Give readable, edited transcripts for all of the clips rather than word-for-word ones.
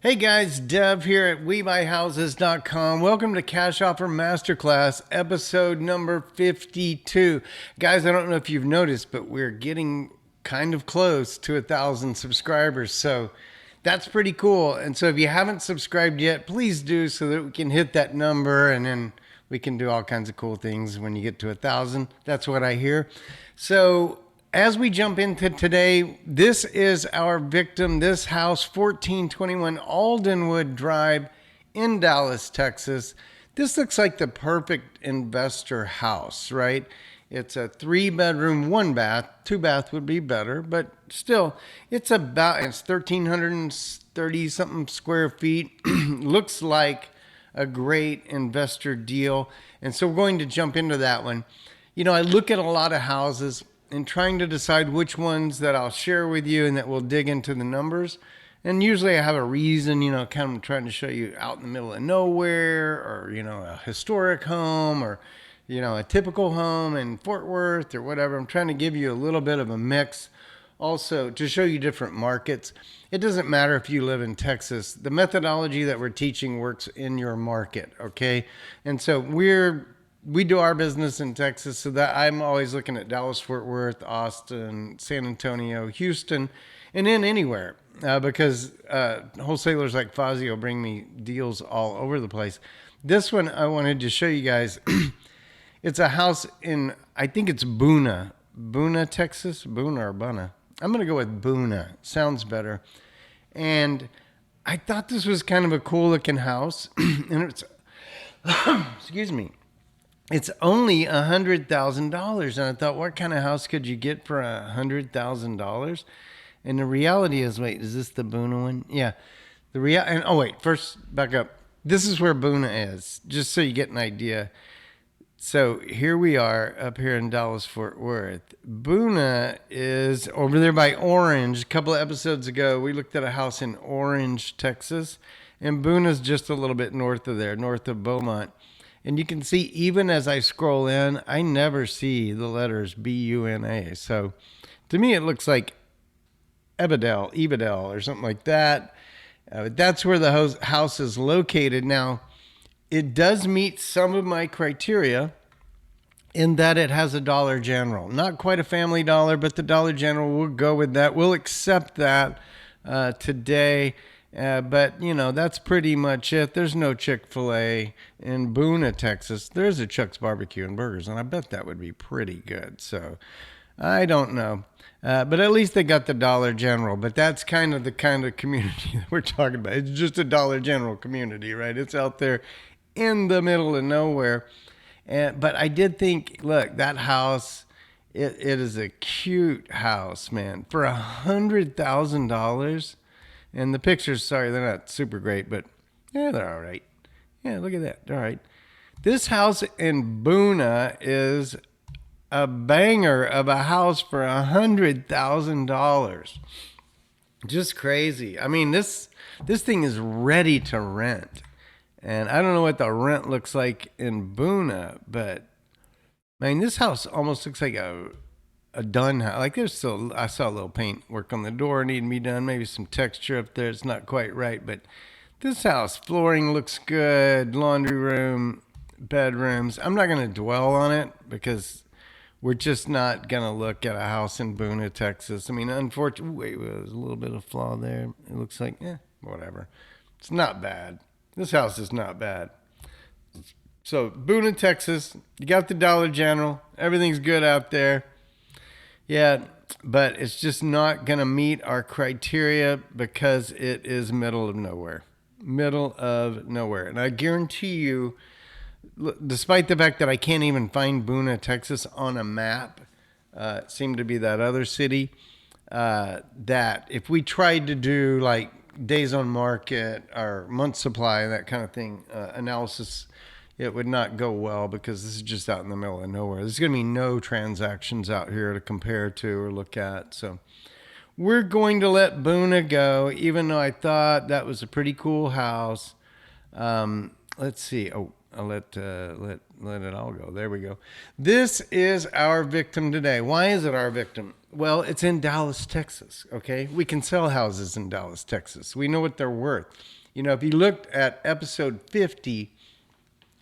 Hey guys, Dev here at WeBuyHouses.com. Welcome to Cash Offer Masterclass, episode number 52. Guys, I don't know if you've noticed, but we're getting kind of close to 1,000 subscribers. So that's pretty cool. And so if you haven't subscribed yet, please do so that we can hit that number and then we can do all kinds of cool things when you get to 1,000. That's what I hear. So as we jump into today, this is our victim. This house, 1421 Aldenwood Drive in Dallas, Texas. This looks like the perfect investor house, right? It's a 3-bedroom, 1-bath. 2-bath would be better, but still, it's 1,330 something square feet. Looks like a great investor deal. And so we're going to jump into that one. You know, I look at a lot of houses and trying to decide which ones that I'll share with you and that we'll dig into the numbers. And usually I have a reason, you know, kind of trying to show you out in the middle of nowhere, or, you know, a historic home, or, you know, a typical home in Fort Worth or whatever. I'm trying to give you a little bit of a mix also to show you different markets. It doesn't matter if you live in Texas. The methodology that we're teaching works in your market, okay? And so we do our business in Texas, so that I'm always looking at Dallas, Fort Worth, Austin, San Antonio, Houston, and then anywhere because wholesalers like Fazio bring me deals all over the place. This one I wanted to show you guys. It's a house in, I think it's Buna, Texas, Buna or Buna. I'm going to go with Buna. Sounds better. And I thought this was kind of a cool looking house. And it's, excuse me. It's only $100,000. And I thought, what kind of house could you get for $100,000? And the reality is, wait, is this the Buna one? Yeah. And oh wait, first back up. This is where Buna is, just so you get an idea. So here we are up here in Dallas, Fort Worth. Buna is over there by Orange. A couple of episodes ago, we looked at a house in Orange, Texas. And Buna's just a little bit north of there, north of Beaumont. And you can see, even as I scroll in, I never see the letters B-U-N-A. So to me, it looks like Ebedel, or something like that. That's where the house is located. Now, it does meet some of my criteria in that it has a Dollar General. Not quite a Family Dollar, but the Dollar General, we'll go with that. We'll accept that today. But, you know, that's pretty much it. There's no Chick-fil-A in Buna, Texas. There's a Chuck's Barbecue and Burgers, and I bet that would be pretty good. So I don't know. But at least they got the Dollar General. But that's kind of the kind of community that we're talking about. It's just a Dollar General community, right? It's out there in the middle of nowhere. But I did think, look, that house, it is a cute house, man. For $100,000. And the pictures, sorry, they're not super great, but yeah, they're all right. Yeah, look at that. All right. This house in Buna is a banger of a house for $100,000. Just crazy. I mean, this thing is ready to rent. And I don't know what the rent looks like in Buna, but I mean, this house almost looks like a done house. Like, there's still, I saw a little paint work on the door needing to be done, maybe some texture up there. It's not quite right, but this house, flooring looks good, laundry room, bedrooms. I'm not going to dwell on it because we're just not going to look at a house in Buna, Texas. I mean, unfortunately, wait, there's a little bit of flaw there. It looks like, whatever. It's not bad. This house is not bad. So, Buna, Texas, you got the Dollar General. Everything's good out there. Yeah, but it's just not going to meet our criteria because it is middle of nowhere. Middle of nowhere. And I guarantee you, despite the fact that I can't even find Buna, Texas on a map, it seemed to be that other city, that if we tried to do like days on market or month supply, that kind of thing, analysis, it would not go well because this is just out in the middle of nowhere. There's going to be no transactions out here to compare to or look at. So we're going to let Buna go, even though I thought that was a pretty cool house. Let's see. Oh, let it all go. There we go. This is our victim today. Why is it our victim? Well, it's in Dallas, Texas. Okay, we can sell houses in Dallas, Texas. We know what they're worth. You know, if you looked at episode 50,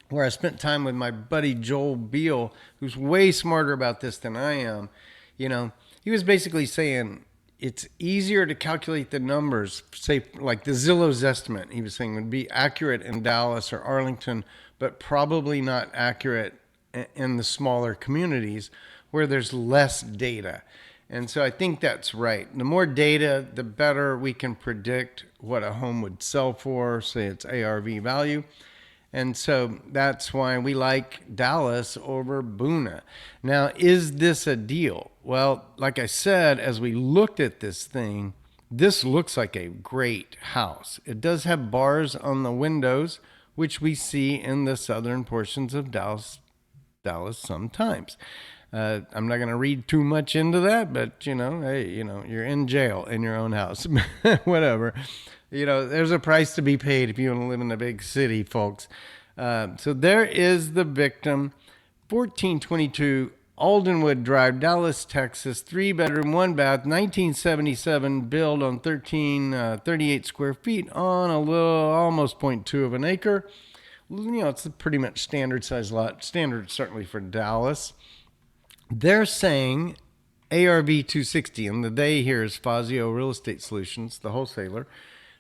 where I spent time with my buddy Joel Beal, who's way smarter about this than I am, you know, he was basically saying it's easier to calculate the numbers, say like the Zillow's estimate, he was saying would be accurate in Dallas or Arlington, but probably not accurate in the smaller communities where there's less data. And so I think that's right. The more data, the better we can predict what a home would sell for, say its ARV value. And so that's why we like Dallas over Boona. Now, is this a deal? Well, like I said, as we looked at this thing, this looks like a great house. It does have bars on the windows, which we see in the southern portions of Dallas sometimes. I'm not going to read too much into that, but you know, hey, you know, you're in jail in your own house, whatever. You know, there's a price to be paid if you want to live in a big city, folks. So there is the victim, 1422 Aldenwood Drive, Dallas, Texas, 3-bedroom, 1-bath, 1977, build on 38 square feet on a little, almost 0.2 of an acre. You know, it's a pretty much standard size lot, standard certainly for Dallas. They're saying ARV 260, and the they here is Fazio Real Estate Solutions, the wholesaler.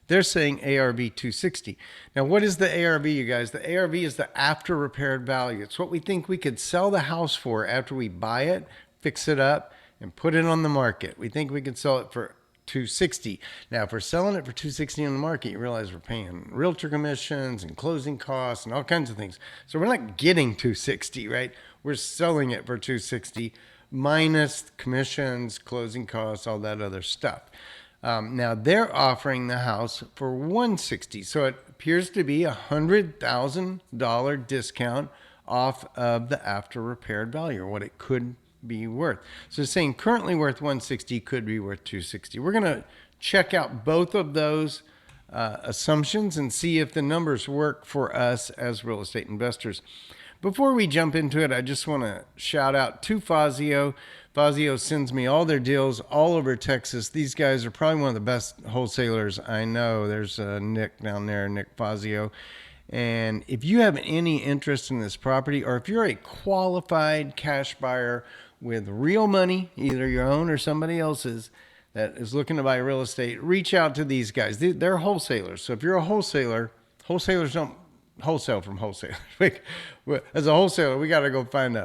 They're saying ARV 260. Now, what is the ARV, you guys? The ARV is the after repaired value. It's what we think we could sell the house for after we buy it, fix it up, and put it on the market. We think we could sell it for 260. Now, if we're selling it for 260 on the market, you realize we're paying realtor commissions and closing costs and all kinds of things. So we're not getting 260, right? We're selling it for 260 minus commissions, closing costs, all that other stuff. Now they're offering the house for 160. So it appears to be $100,000 discount off of the after repaired value, or what it could be worth. So it's saying currently worth 160, could be worth 260. We're going to check out both of those assumptions and see if the numbers work for us as real estate investors. Before we jump into it, I just want to shout out to Fazio. Fazio sends me all their deals all over Texas. These guys are probably one of the best wholesalers I know. There's Nick down there, Nick Fazio. And if you have any interest in this property, or if you're a qualified cash buyer with real money, either your own or somebody else's, that is looking to buy real estate, reach out to these guys. They're wholesalers. So if you're a wholesaler, wholesalers don't wholesale from wholesalers. As a wholesaler, we got to go find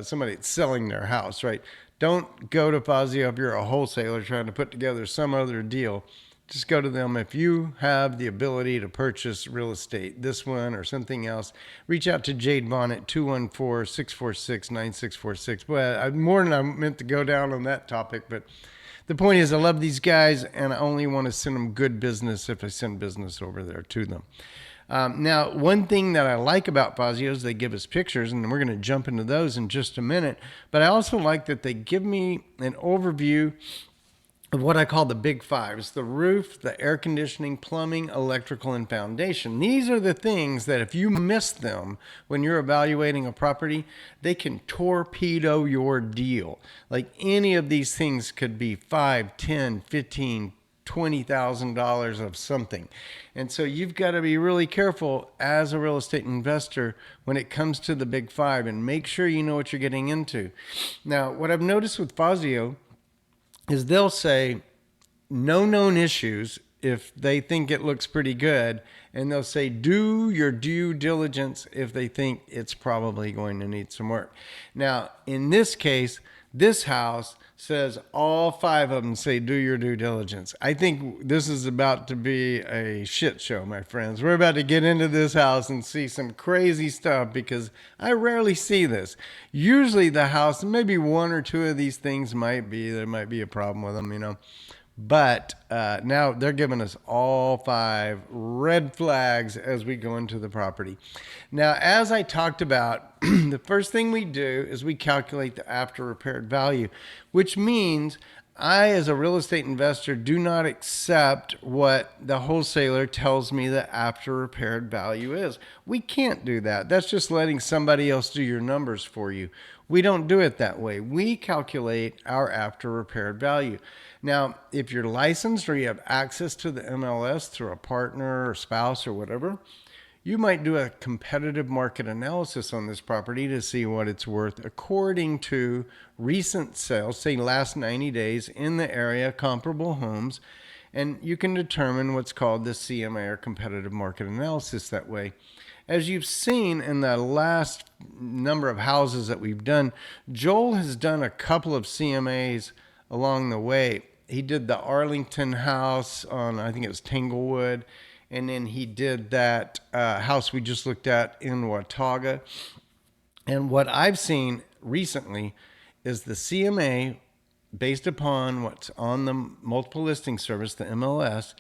somebody that's selling their house, right? Don't go to Fazio if you're a wholesaler trying to put together some other deal. Just go to them if you have the ability to purchase real estate, this one or something else. Reach out to Jade Vaughn at 214-646-9646. Well, more than I meant to go down on that topic, but the point is I love these guys, and I only want to send them good business if I send business over there to them. Now, one thing that I like about Fazio is they give us pictures, and we're going to jump into those in just a minute. But I also like that they give me an overview of what I call the big fives: the roof, the air conditioning, plumbing, electrical, and foundation. These are the things that if you miss them when you're evaluating a property, they can torpedo your deal. Like any of these things could be $5, $10, $15, $20,000 of something. And so you've got to be really careful as a real estate investor when it comes to the big five, and make sure you know what you're getting into. Now, what I've noticed with Fazio is they'll say no known issues if they think it looks pretty good, and they'll say do your due diligence if they think it's probably going to need some work. Now, in this case, this house says all 5 of them say do your due diligence. I think this is about to be a shit show, my friends. We're about to get into this house and see some crazy stuff, because I rarely see this. Usually the house, maybe 1 or 2 of these things there might be a problem with them, you know. But now they're giving us all 5 red flags as we go into the property. Now, as I talked about, the first thing we do is we calculate the after repaired value, which means I, as a real estate investor, do not accept what the wholesaler tells me the after repaired value is. We can't do that. That's just letting somebody else do your numbers for you. We don't do it that way. We calculate our after repaired value. Now, if you're licensed or you have access to the MLS through a partner or spouse or whatever, you might do a competitive market analysis on this property to see what it's worth according to recent sales, say last 90 days in the area, comparable homes, and you can determine what's called the CMA or competitive market analysis that way. As you've seen in the last number of houses that we've done, Joel has done a couple of CMAs along the way. He did the Arlington house on, I think it was Tanglewood, and then he did that house we just looked at in Watauga. And what I've seen recently is the CMA, based upon what's on the multiple listing service, the MLS,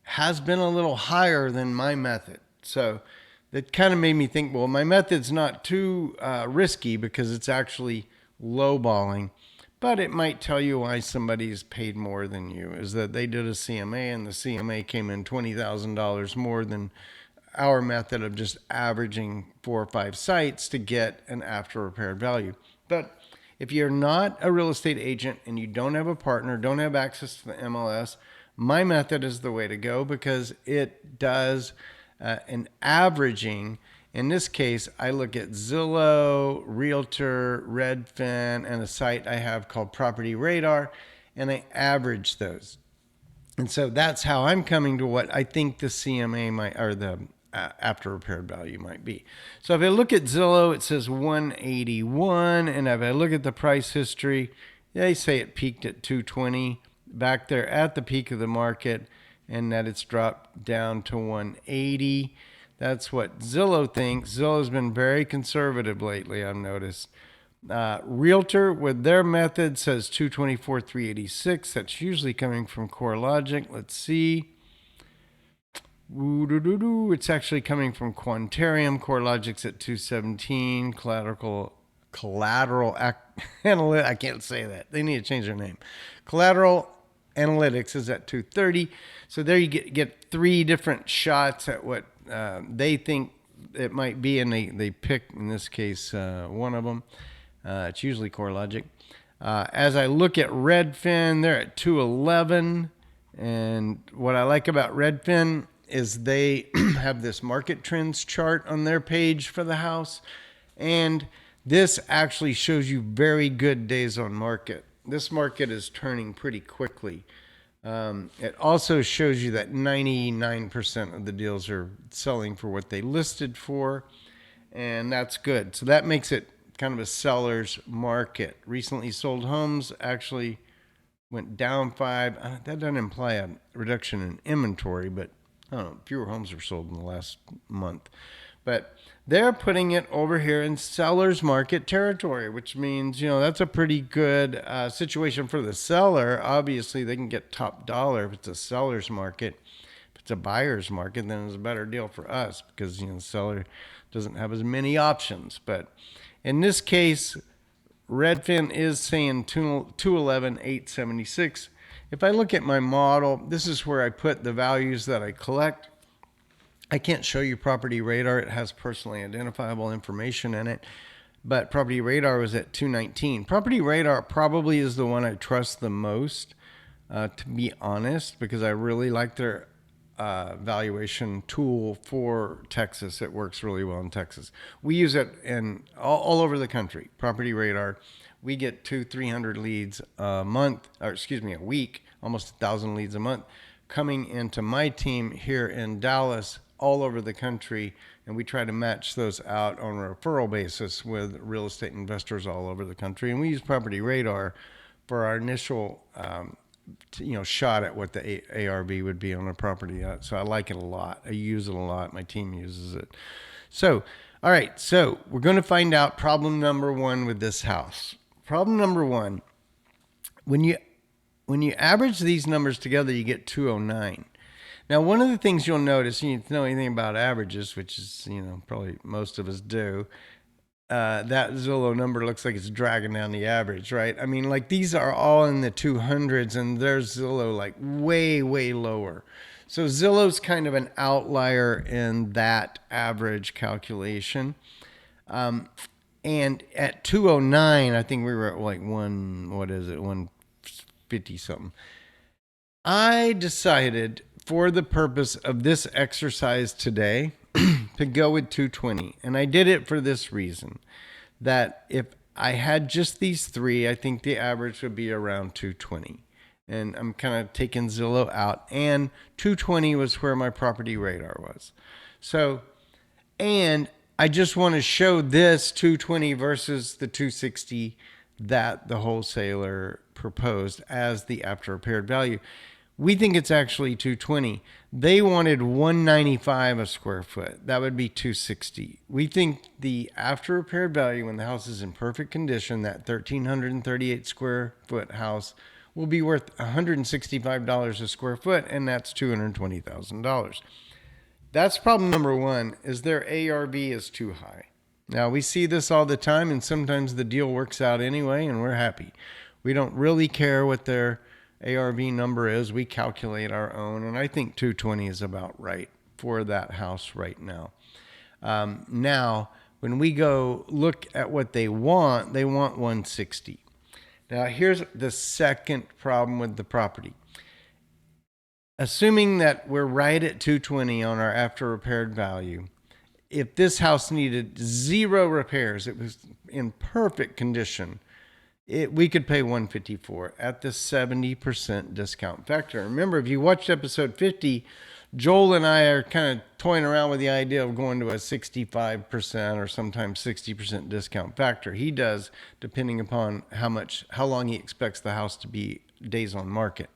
has been a little higher than my method. So that kind of made me think, well, my method's not too risky because it's actually lowballing. But it might tell you why somebody's paid more than you, is that they did a CMA and the CMA came in $20,000 more than our method of just averaging 4 or 5 sites to get an after repaired value. But if you're not a real estate agent and you don't have a partner, don't have access to the MLS, my method is the way to go because it does an averaging. In this case, I look at Zillow, Realtor, Redfin, and a site I have called Property Radar, and I average those. And so that's how I'm coming to what I think the CMA might, or the after repaired value might be. So if I look at Zillow, it says 181, and if I look at the price history, they say it peaked at 220 back there at the peak of the market, and that it's dropped down to 180. That's what Zillow thinks. Zillow's been very conservative lately, I've noticed. Realtor, with their method, says 224, 386. That's usually coming from CoreLogic. Let's see. It's actually coming from Quantarium. CoreLogic's at 217. Collateral Analytics. I can't say that. They need to change their name. Collateral Analytics is at 230. So there you get 3 different shots at what they think it might be, and they pick, in this case, one of them. It's usually CoreLogic. As I look at Redfin, they're at 211. And what I like about Redfin is they have this market trends chart on their page for the house. And this actually shows you very good days on market. This market is turning pretty quickly. It also shows you that 99% of the deals are selling for what they listed for, and that's good. So that makes it kind of a seller's market. Recently sold homes actually went down 5. That doesn't imply a reduction in inventory, but I don't know, fewer homes were sold in the last month. But they're putting it over here in seller's market territory, which means, that's a pretty good situation for the seller. Obviously, they can get top dollar if it's a seller's market. If it's a buyer's market, then it's a better deal for us because, the seller doesn't have as many options. But in this case, Redfin is saying 211, 876. If I look at my model, this is where I put the values that I collect. I can't show you Property Radar. It has personally identifiable information in it. But Property Radar was at 219. Property Radar probably is the one I trust the most, to be honest, because I really like their valuation tool for Texas. It works really well in Texas. We use it in all over the country. Property Radar. We get 200-300 leads a month, a week, almost 1,000 leads a month coming into my team here in Dallas, all over the country, and we try to match those out on a referral basis with real estate investors all over the country. And we use Property Radar for our initial shot at what the ARV would be on a property. So I like it a lot. I use it a lot. My team uses it. So, all right. So we're going to find out problem number 1 with this house. Problem number 1, when you average these numbers together, you get 209. Now, one of the things you'll notice, you need to know anything about averages, which is, probably most of us do, that Zillow number looks like it's dragging down the average, right? I mean, like these are all in the 200s and there's Zillow like way, way lower. So Zillow's kind of an outlier in that average calculation. And at 209, I think we were at like 150 something. I decided for the purpose of this exercise today to go with 220. And I did it for this reason, that if I had just these three, I think the average would be around 220. And I'm kind of taking Zillow out. And 220 was where my property radar was. So, and I just want to show this 220 versus the 260 that the wholesaler proposed as the after repaired value. We think it's actually 220. They wanted 195 a square foot. That would be 260. We think the after repaired value when the house is in perfect condition, that 1,338 square foot house, will be worth $165 a square foot, and that's $220,000. That's problem number one, is their ARV is too high. Now, we see this all the time, and sometimes the deal works out anyway, and we're happy. We don't really care what their ARV number is. We calculate our own, and I think 220 is about right for that house right now. Now, when we go look at what they want 160. Now, here's the second problem with the property. Assuming that we're right at 220 on our after repaired value, if this house needed 0 repairs, it was in perfect condition, we could pay 154 at the 70% discount factor. Remember, if you watched episode 50, Joel and I are kind of toying around with the idea of going to a 65% or sometimes 60% discount factor. He does, depending upon how long he expects the house to be days on market.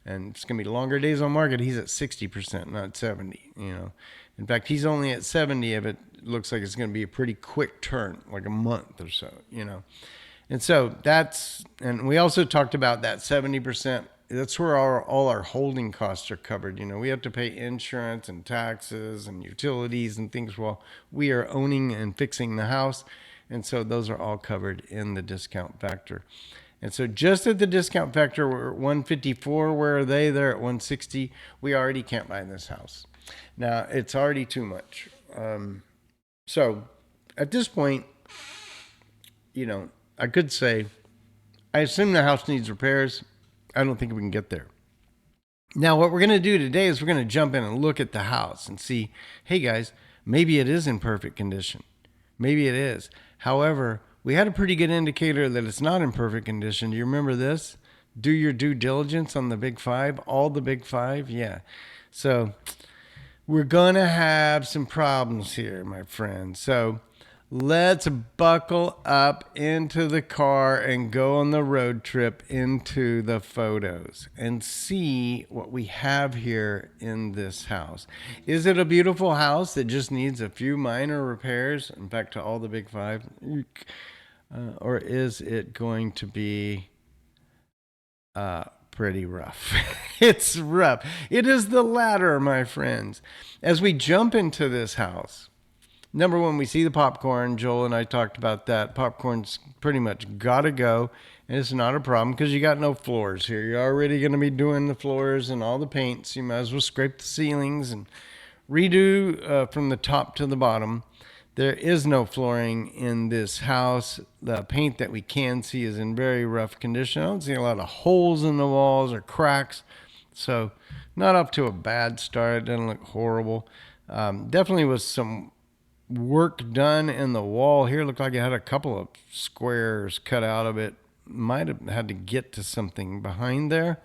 And it's going to be longer days on market. He's at 60%, not 70, In fact, he's only at 70 if it looks like it's going to be a pretty quick turn, like a month or so, And so and we also talked about that 70%. That's where all our holding costs are covered. We have to pay insurance and taxes and utilities and things while we are owning and fixing the house. And so those are all covered in the discount factor. And so just at the discount factor, we're at 154. Where are they? They're at 160. We already can't buy this house. Now, it's already too much. So at this point, I could say, I assume the house needs repairs. I don't think we can get there. Now, what we're going to do today is we're going to jump in and look at the house and see, hey guys, maybe it is in perfect condition. Maybe it is. However, we had a pretty good indicator that it's not in perfect condition. Do you remember this? Do your due diligence on the big five, all the big five. Yeah. So we're going to have some problems here, my friends. So let's buckle up into the car and go on the road trip into the photos and see what we have here in this house. Is it a beautiful house that just needs a few minor repairs? In fact, to all the big five. Or is it going to be pretty rough? It's rough. It is the latter, my friends. As we jump into this house, number one, we see the popcorn. Joel and I talked about that. Popcorn's pretty much got to go. And it's not a problem because you got no floors here. You're already going to be doing the floors and all the paints. You might as well scrape the ceilings and redo from the top to the bottom. There is no flooring in this house. The paint that we can see is in very rough condition. I don't see a lot of holes in the walls or cracks. So not up to a bad start. It doesn't look horrible. Definitely was some work done in the wall here. Looked like it had a couple of squares cut out of it. Might have had to get to something behind there.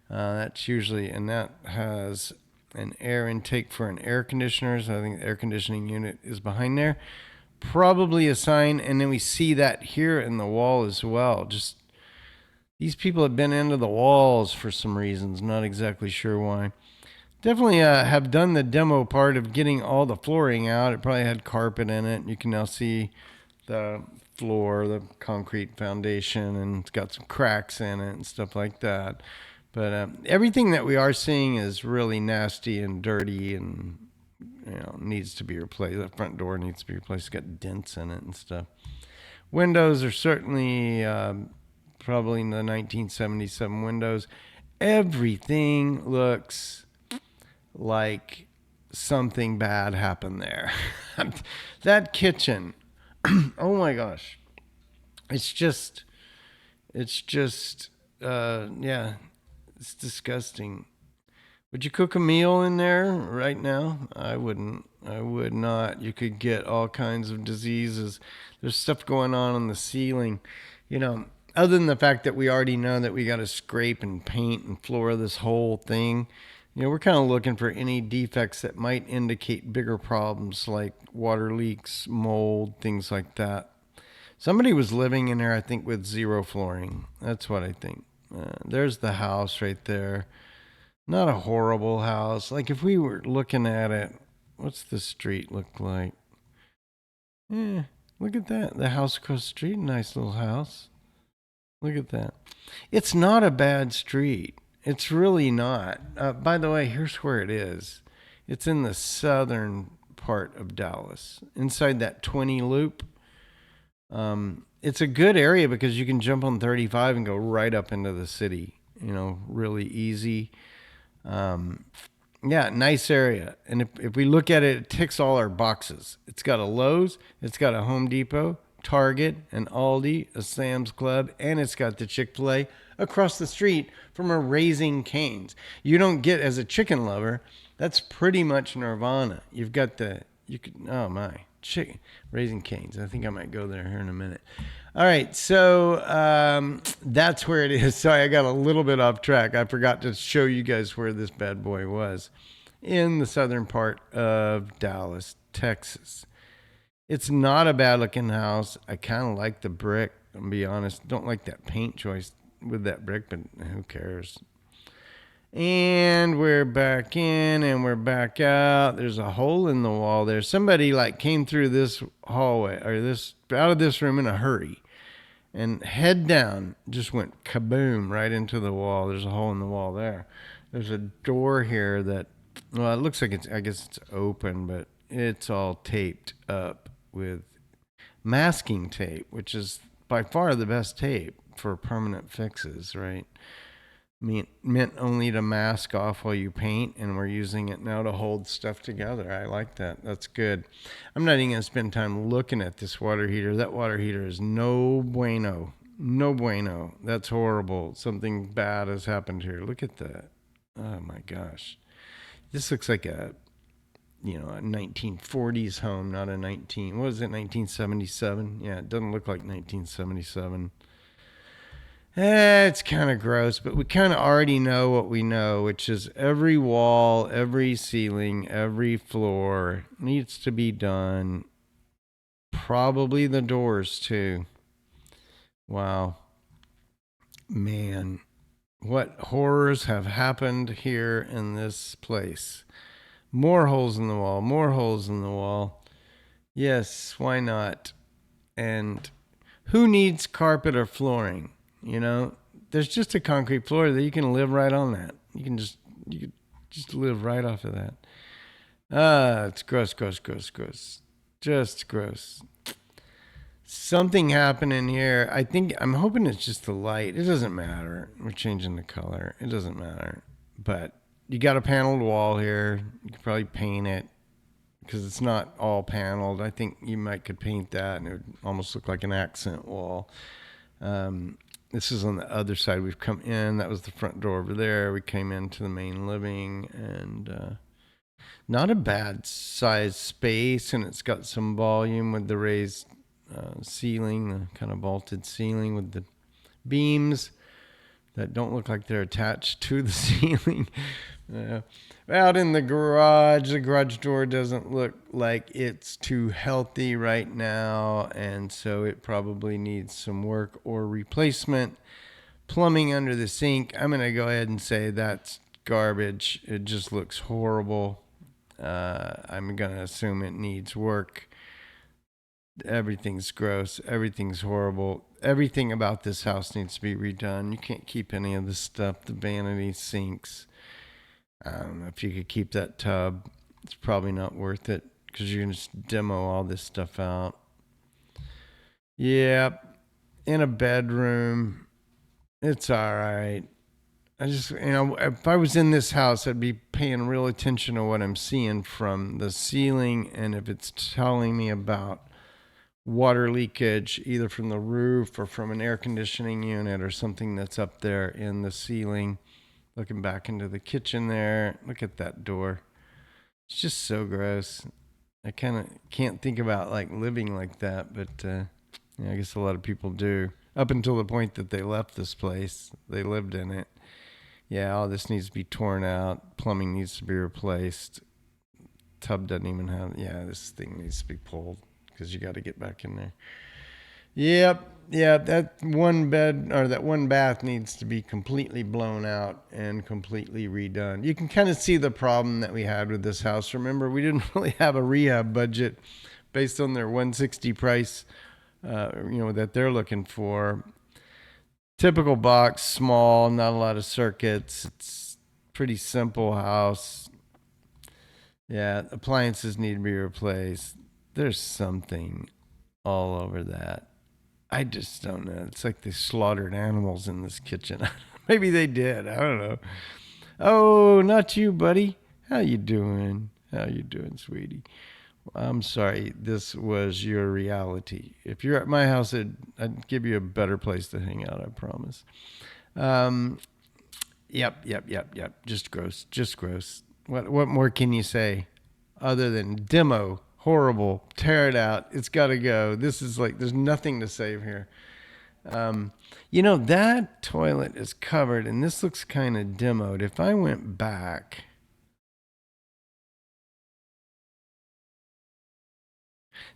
That's usually, and that has an air intake for an air conditioner. So I think the air conditioning unit is behind there. Probably a sign. And then we see that here in the wall as well. Just these people have been into the walls for some reasons. Not exactly sure why. Definitely have done the demo part of getting all the flooring out. It probably had carpet in it. You can now see the floor, the concrete foundation, and it's got some cracks in it and stuff like that. But everything that we are seeing is really nasty and dirty and needs to be replaced. The front door needs to be replaced. It's got dents in it and stuff. Windows are certainly probably in the 1977 windows. Everything looks like something bad happened there. That kitchen, oh my gosh. It's just, yeah, it's disgusting. Would you cook a meal in there right now? I wouldn't. I would not. You could get all kinds of diseases. There's stuff going on the ceiling. Other than the fact that we already know that we got to scrape and paint and floor this whole thing, we're kind of looking for any defects that might indicate bigger problems like water leaks, mold, things like that. Somebody was living in there, I think, with zero flooring. That's what I think. There's the house right there. Not a horrible house. Like if we were looking at it, what's the street look like? Look at that. The house across the street, nice little house. Look at that. It's not a bad street. It's really not. By the way, here's where it is. It's in the southern part of Dallas, inside that 20 loop. It's a good area because you can jump on 35 and go right up into the city, really easy. Yeah, nice area. And if we look at it, it ticks all our boxes. It's got a Lowe's, it's got a Home Depot, Target, an Aldi, a Sam's Club, and it's got the Chick-fil-A across the street from a Raising Cane's. You don't get, as a chicken lover, that's pretty much nirvana. You've got oh my, Raising Cane's. I think I might go there here in a minute. All right, so that's where it is. Sorry, I got a little bit off track. I forgot to show you guys where this bad boy was. In the southern part of Dallas, Texas. It's not a bad looking house. I kind of like the brick, I'll be honest. Don't like that paint choice with that brick, but who cares? And we're back in and we're back out. There's a hole in the wall there. Somebody came through this hallway or out of this room in a hurry and head down just went kaboom right into the wall. There's a hole in the wall there. There's a door here that, well, it looks like I guess it's open, but it's all taped up with masking tape, which is by far the best tape for permanent fixes, right? Meant only to mask off while you paint, and we're using it now to hold stuff together. I like that. That's good. I'm not even going to spend time looking at this water heater. That water heater is no bueno. No bueno. That's horrible. Something bad has happened here. Look at that. Oh my gosh. This looks like a 1940s home, not a 1977? Yeah, it doesn't look like 1977. It's kind of gross, but we kind of already know what we know, which is every wall, every ceiling, every floor needs to be done. Probably the doors too. Wow. Man, what horrors have happened here in this place. More holes in the wall, more holes in the wall. Yes, why not? And who needs carpet or flooring? There's just a concrete floor that you can live right on that. You can just live right off of that. It's gross. Just gross. Something happened in here. I'm hoping it's just the light. It doesn't matter. We're changing the color. It doesn't matter. But you got a paneled wall here. You could probably paint it because it's not all paneled. I think you could paint that and it would almost look like an accent wall. This is on the other side. We've come in. That was the front door over there. We came into the main living, and not a bad size space, and it's got some volume with the raised ceiling, the kind of vaulted ceiling with the beams that don't look like they're attached to the ceiling. Out in the garage door doesn't look like it's too healthy right now, and so it probably needs some work or replacement. Plumbing under the sink, I'm going to go ahead and say that's garbage. It just looks horrible. I'm going to assume it needs work. Everything's gross. Everything's horrible. Everything about this house needs to be redone. You can't keep any of this stuff. The vanity sinks. I don't know if you could keep that tub. It's probably not worth it because you're going to demo all this stuff out. Yeah, in a bedroom, it's all right. I just, if I was in this house, I'd be paying real attention to what I'm seeing from the ceiling, and if it's telling me about water leakage, either from the roof or from an air conditioning unit or something that's up there in the ceiling. Looking back into the kitchen there, look at that door. It's just so gross. I kind of can't think about like living like that, but yeah, I guess a lot of people do. Up until the point that they left this place, they lived in it. Yeah, all this needs to be torn out. Plumbing needs to be replaced. Tub doesn't even have. Yeah, this thing needs to be pulled because you got to get back in there. Yep. Yeah, that one bed or that one bath needs to be completely blown out and completely redone. You can kind of see the problem that we had with this house. Remember, we didn't really have a rehab budget based on their 160 price, that they're looking for. Typical box, small, not a lot of circuits. It's pretty simple house. Yeah, appliances need to be replaced. There's something all over that. I just don't know. It's like they slaughtered animals in this kitchen. Maybe they did. I don't know. Oh, not you, buddy. How you doing? How you doing, sweetie? I'm sorry. This was your reality. If you're at my house, I'd give you a better place to hang out. I promise. Yep. Just gross. Just gross. What more can you say other than demo? Horrible. Tear it out. It's got to go. This is like, there's nothing to save here. That toilet is covered and this looks kind of demoed. If I went back,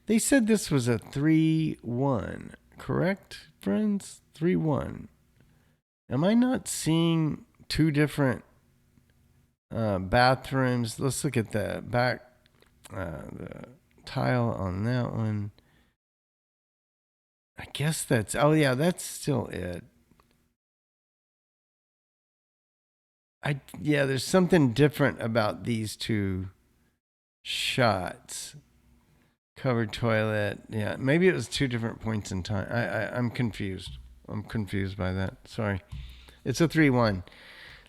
they said this was a 3-1, correct, friends? 3-1. Am I not seeing two different bathrooms? Let's look at the back, the tile on that one. I guess that's that's still it. There's something different about these two shots. Covered toilet. Yeah, maybe it was two different points in time. I'm confused. I'm confused by that. Sorry. It's a 3-1.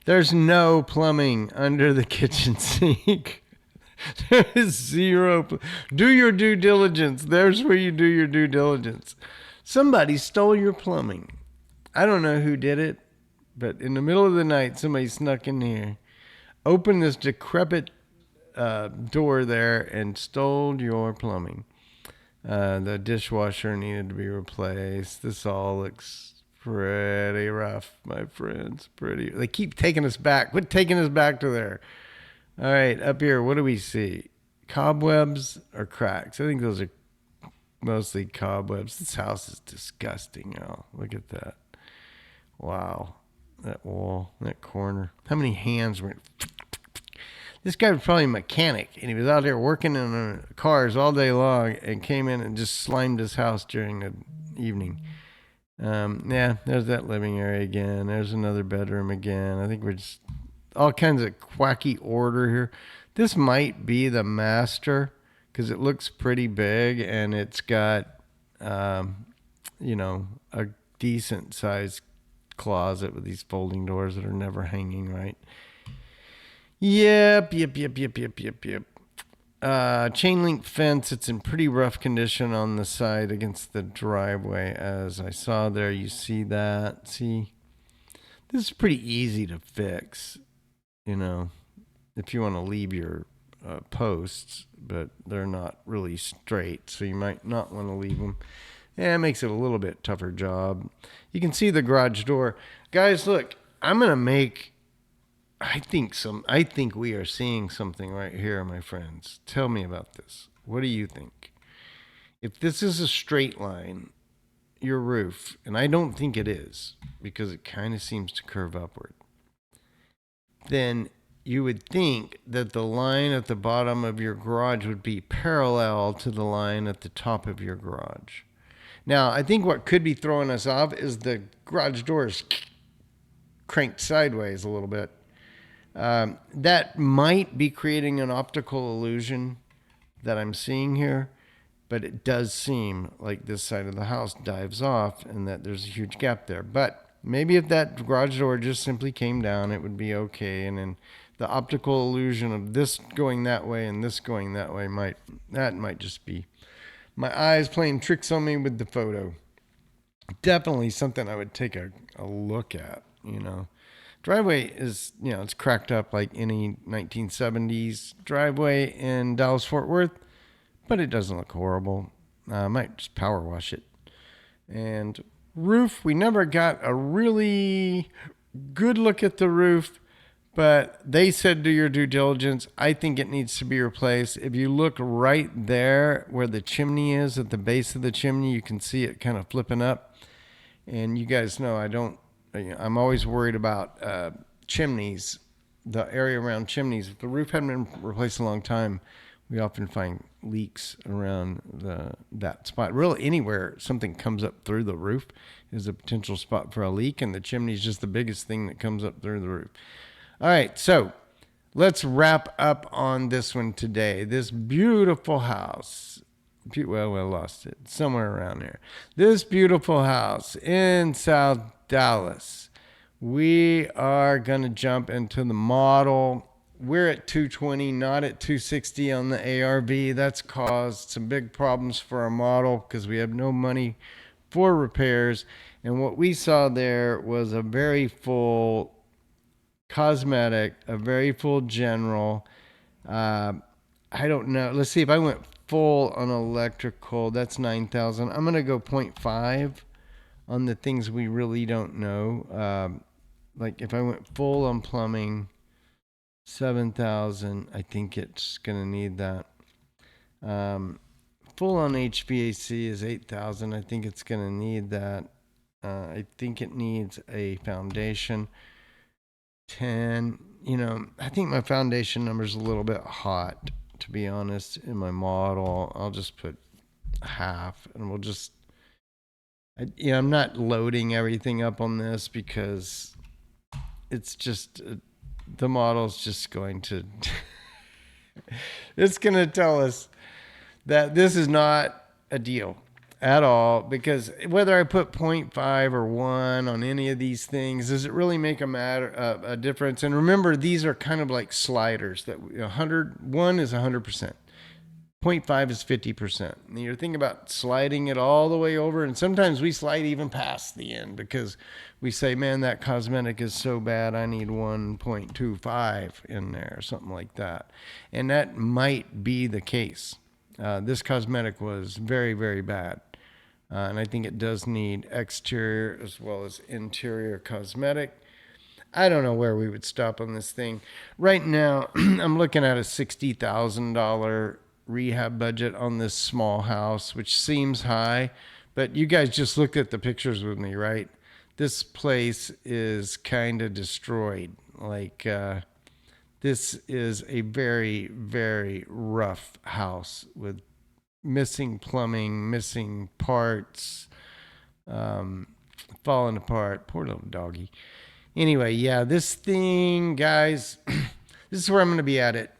There's no plumbing under the kitchen sink. There is zero. Do your due diligence. There's where you do your due diligence. Somebody stole your plumbing. I don't know who did it, but in the middle of the night, somebody snuck in here, opened this decrepit door there, and stole your plumbing. The dishwasher needed to be replaced. This all looks pretty rough, my friends. They keep taking us back. Quit taking us back to there. All right, up here, what do we see? Cobwebs or cracks? I think those are mostly cobwebs. This house is disgusting, y'all. Look at that. Wow. That wall, that corner. How many hands were... This guy was probably a mechanic, and he was out there working in cars all day long and came in and just slimed his house during the evening. There's that living area again. There's another bedroom again. I think we're just all kinds of quacky order here. This might be the master because it looks pretty big and it's got, a decent sized closet with these folding doors that are never hanging, right? Yep. Chain link fence. It's in pretty rough condition on the side against the driveway. As I saw there, you see that. See, this is pretty easy to fix, if you want to leave your posts, but they're not really straight, so you might not want to leave them. Yeah, it makes it a little bit tougher job. You can see the garage door. Guys, look, I'm going to make... I think we are seeing something right here, my friends. Tell me about this. What do you think? If this is a straight line, your roof, and I don't think it is, because it kind of seems to curve upward, then you would think that the line at the bottom of your garage would be parallel to the line at the top of your garage. Now, I think what could be throwing us off is the garage door is cranked sideways a little bit. That might be creating an optical illusion that I'm seeing here, but it does seem like this side of the house dives off and that there's a huge gap there. But maybe if that garage door just simply came down, it would be okay. And then the optical illusion of this going that way and this going that way might just be my eyes playing tricks on me with the photo. Definitely something I would take a look at, Driveway is, it's cracked up like any 1970s driveway in Dallas Fort Worth, but it doesn't look horrible. I might just power wash it. And roof, we never got a really good look at the roof, but they said do your due diligence. I think it needs to be replaced. If you look right there where the chimney is, at the base of the chimney, you can see it kind of flipping up. And you guys know I'm always worried about chimneys, the area around chimneys. If the roof hadn't been replaced in a long time, we often find leaks around that spot. Really, anywhere something comes up through the roof is a potential spot for a leak, and the chimney is just the biggest thing that comes up through the roof. All right, so let's wrap up on this one today. This beautiful house. Well, I lost it. Somewhere around there. This beautiful house in South Dallas. We are going to jump into the model. We're at 220, not at 260 on the ARV. That's caused some big problems for our model because we have no money for repairs. And what we saw there was a very full cosmetic, a very full general. I don't know. Let's see if I went full on electrical. That's 9,000. I'm going to go 0.5 on the things we really don't know. Like if I went full on plumbing, 7,000, I think it's going to need that. Full on HVAC is 8,000. I think it's going to need that. I think it needs a foundation. 10. I think my foundation number is a little bit hot, to be honest, in my model. I'll just put half, and we'll just, I'm not loading everything up on this because it's just, the model's just going to, it's going to tell us that this is not a deal at all, because whether I put 0.5 or 1 on any of these things, does it really make a difference? And remember, these are kind of like sliders. That 1 is 100%. 0.5 is 50%. And you're thinking about sliding it all the way over, and sometimes we slide even past the end because we say, man, that cosmetic is so bad, I need 1.25 in there, or something like that. And that might be the case. This cosmetic was very, very bad. And I think it does need exterior as well as interior cosmetic. I don't know where we would stop on this thing. Right now, I'm looking at a $60,000 rehab budget on this small house, which seems high. But you guys just looked at the pictures with me, right? This place is kind of destroyed. Like, this is a very, very rough house with missing plumbing, missing parts, falling apart. Poor little doggy. Anyway, yeah, this thing, guys, this is where I'm going to be at it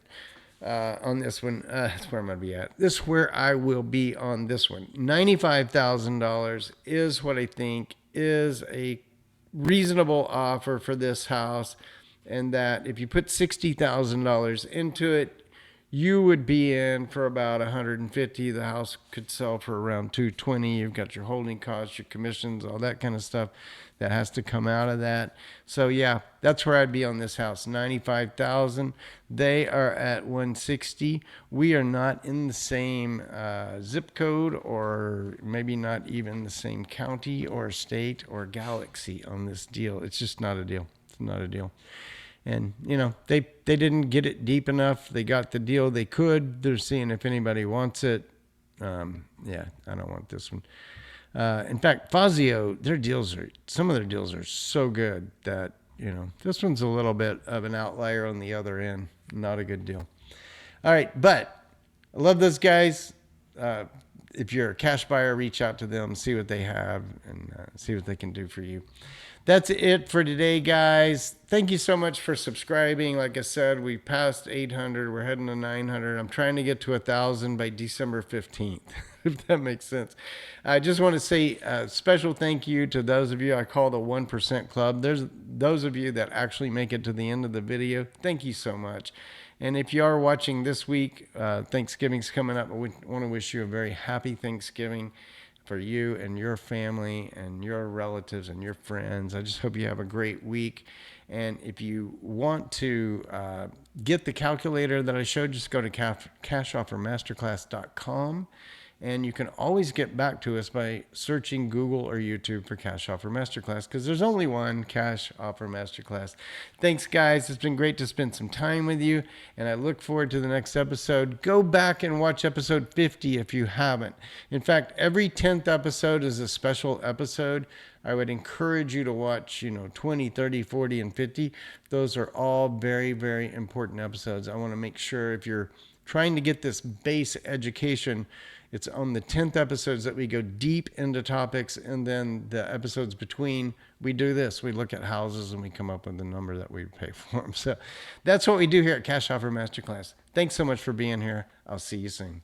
on this one. That's where I'm going to be at. This is where I will be on this one. $95,000 is what I think is a reasonable offer for this house. And that if you put $60,000 into it, you would be in for about 150. The house could sell for around 220. You've got your holding costs, your commissions, all that kind of stuff that has to come out of that. So yeah, that's where I'd be on this house. 95,000. They are at 160. We are not in the same zip code, or maybe not even the same county or state or galaxy on this deal. It's just not a deal. It's not a deal. And, they didn't get it deep enough. They got the deal they could. They're seeing if anybody wants it. Yeah, I don't want this one. In fact, Fazio, some of their deals are so good that, this one's a little bit of an outlier on the other end. Not a good deal. All right, but I love those guys. If you're a cash buyer, reach out to them, see what they have, and see what they can do for you. That's it for today, guys. Thank you so much for subscribing. Like I said, we passed 800. We're heading to 900. I'm trying to get to 1,000 by December 15th, if that makes sense. I just want to say a special thank you to those of you I call the 1% Club. There's those of you that actually make it to the end of the video. Thank you so much. And if you are watching this week, Thanksgiving's coming up. We want to wish you a very happy Thanksgiving for you and your family and your relatives and your friends. I just hope you have a great week. And if you want to get the calculator that I showed, just go to cashoffermasterclass.com. And you can always get back to us by searching Google or YouTube for Cash Offer Masterclass, because there's only one Cash Offer Masterclass. Thanks, guys. It's been great to spend some time with you, and I look forward to the next episode. Go back and watch episode 50 if you haven't. In fact, every 10th episode is a special episode. I would encourage you to watch, 20, 30, 40, and 50. Those are all very, very important episodes. I want to make sure if you're trying to get this base education, it's on the 10th episodes that we go deep into topics, and then the episodes between, we do this. We look at houses and we come up with the number that we pay for them. So that's what we do here at Cash Offer Masterclass. Thanks so much for being here. I'll see you soon.